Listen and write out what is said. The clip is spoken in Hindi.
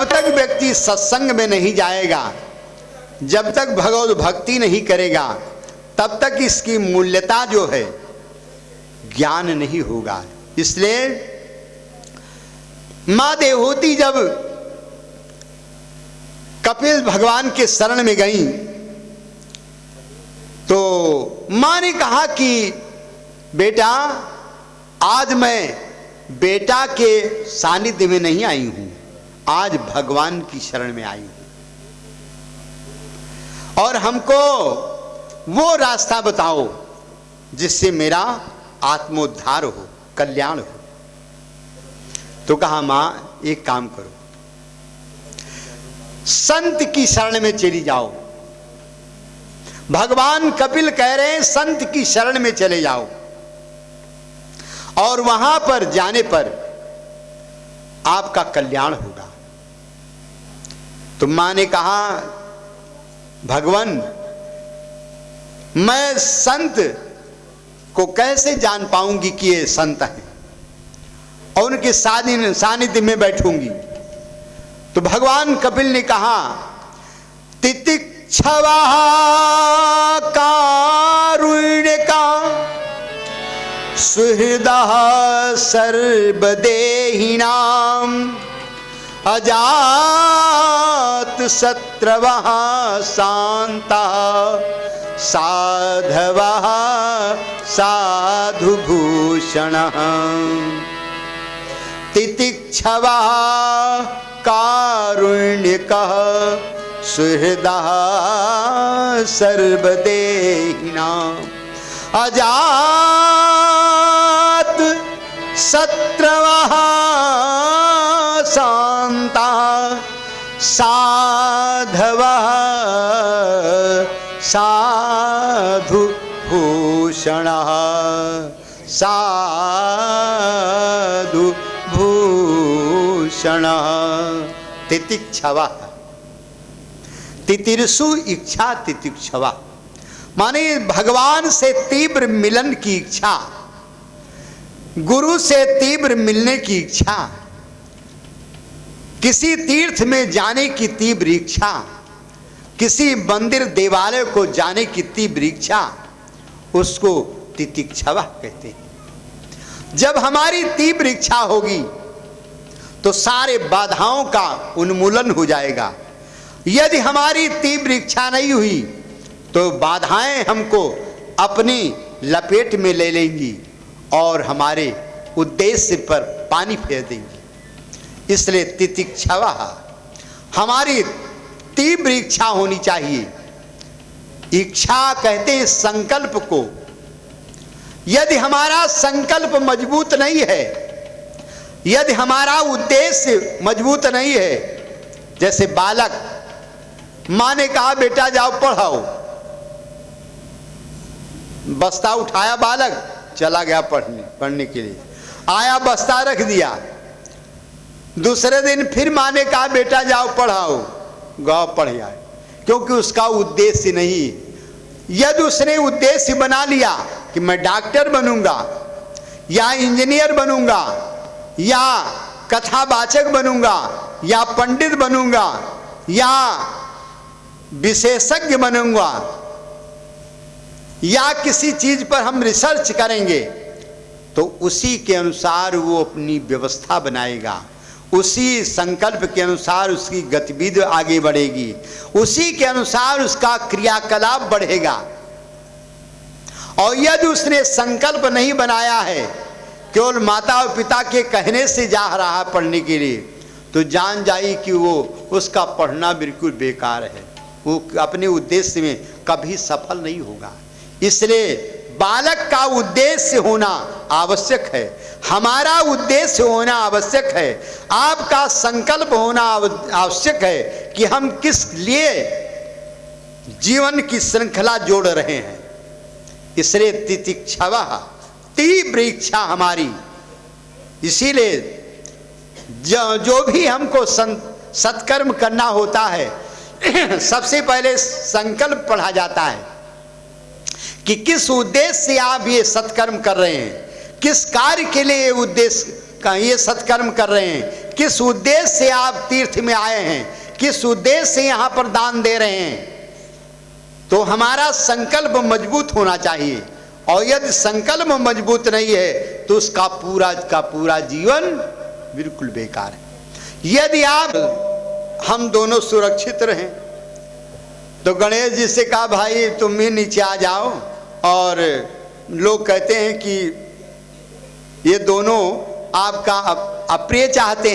जब तक व्यक्ति सत्संग में नहीं जाएगा, जब तक भगवत भक्ति नहीं करेगा, तब तक इसकी मूल्यता जो है ज्ञान नहीं होगा। इसलिए मां देवहूति जब कपिल भगवान के शरण में गई तो मां ने कहा कि बेटा, आज मैं बेटा के सानिध्य में नहीं आई हूं, आज भगवान की शरण में आई हूं, और हमको वो रास्ता बताओ जिससे मेरा आत्मोद्धार हो, कल्याण हो। तो कहा मां, एक काम करो, संत की शरण में चली जाओ। भगवान कपिल कह रहे हैं संत की शरण में चले जाओ, और वहां पर जाने पर आपका कल्याण होगा। तो मां ने कहा, भगवान, मैं संत को कैसे जान पाऊंगी कि ये संत हैं और उनके सानिध्य में बैठूंगी? तो भगवान कपिल ने कहा, तितिक्षवा कारुण्यका सुहृदः सर्वदेहिनां अजात शत्रवः शान्तः साधवः साधुभूषणः। तितिक्षवा कारुण्यकः सुहृदः सर्वदेहिनां अजात शत्रवः शान्तः साधवः साधुभूषणः साधुभूषणः। तितिक्षवा, तितिर्षु इच्छा तितिक्षवा, माने भगवान से तीव्र मिलन की इच्छा, गुरु से तीव्र मिलने की इच्छा, किसी तीर्थ में जाने की तीव्र इच्छा, किसी मंदिर देवालय को जाने की तीव्र इच्छा, उसको तितिक्षवा कहते हैं। जब हमारी तीव्र इच्छा होगी तो सारे बाधाओं का उन्मूलन हो जाएगा। यदि हमारी तीव्र इच्छा नहीं हुई तो बाधाएं हमको अपनी लपेट में ले लेंगी और हमारे उद्देश्य पर पानी फेर देंगी। इसलिए तितिक्षवा, हमारी तीव्र इच्छा होनी चाहिए। इच्छा कहते हैं संकल्प को। यदि हमारा संकल्प मजबूत नहीं है, यदि हमारा उद्देश्य मजबूत नहीं है, जैसे बालक, मां ने कहा बेटा जाओ पढ़ाओ, बस्ता उठाया बालक, चला गया पढ़ने के लिए, आया बस्ता रख दिया। दूसरे दिन फिर मां ने कहा बेटा जाओ पढ़ाओ, गाँव पढ़ आए, क्योंकि उसका उद्देश्य नहीं। यदि उसने उद्देश्य बना लिया कि मैं डॉक्टर बनूंगा या इंजीनियर बनूंगा या कथावाचक बनूंगा या पंडित बनूंगा या विशेषज्ञ बनूंगा या किसी चीज पर हम रिसर्च करेंगे, तो उसी के अनुसार वो अपनी व्यवस्था बनाएगा, उसी संकल्प के अनुसार उसकी गतिविधि आगे बढ़ेगी, उसी के अनुसार उसका क्रियाकलाप बढ़ेगा। और यदि उसने संकल्प नहीं बनाया है, केवल माता और पिता के कहने से जा रहा पढ़ने के लिए, तो जान जाए कि वो उसका पढ़ना बिल्कुल बेकार है, वो अपने उद्देश्य में कभी सफल नहीं होगा। इसलिए बालक का उद्देश्य होना आवश्यक है, हमारा उद्देश्य होना आवश्यक है, आपका संकल्प होना आवश्यक है कि हम किस लिए जीवन की श्रृंखला जोड़ रहे हैं। इसलिए तितिक्षवा, तीव्र इच्छा हमारी। इसीलिए जो भी हमको सत्कर्म करना होता है, सबसे पहले संकल्प पढ़ा जाता है कि किस उद्देश्य से आप ये सत्कर्म कर रहे हैं, किस कार्य के लिए उद्देश्य का ये सत्कर्म कर रहे हैं, किस उद्देश्य से आप तीर्थ में आए हैं, किस उद्देश्य से यहाँ पर दान दे रहे हैं, तो हमारा संकल्प मजबूत होना चाहिए। और यदि संकल्प मजबूत नहीं है तो उसका पूरा का पूरा जीवन बिल्कुल बेकार है। यदि आप हम दोनों सुरक्षित रहें, तो गणेश जी से कहा भाई तुम भी नीचे आ जाओ, और लोग कहते हैं कि ये दोनों आपका अप्रिय चाहते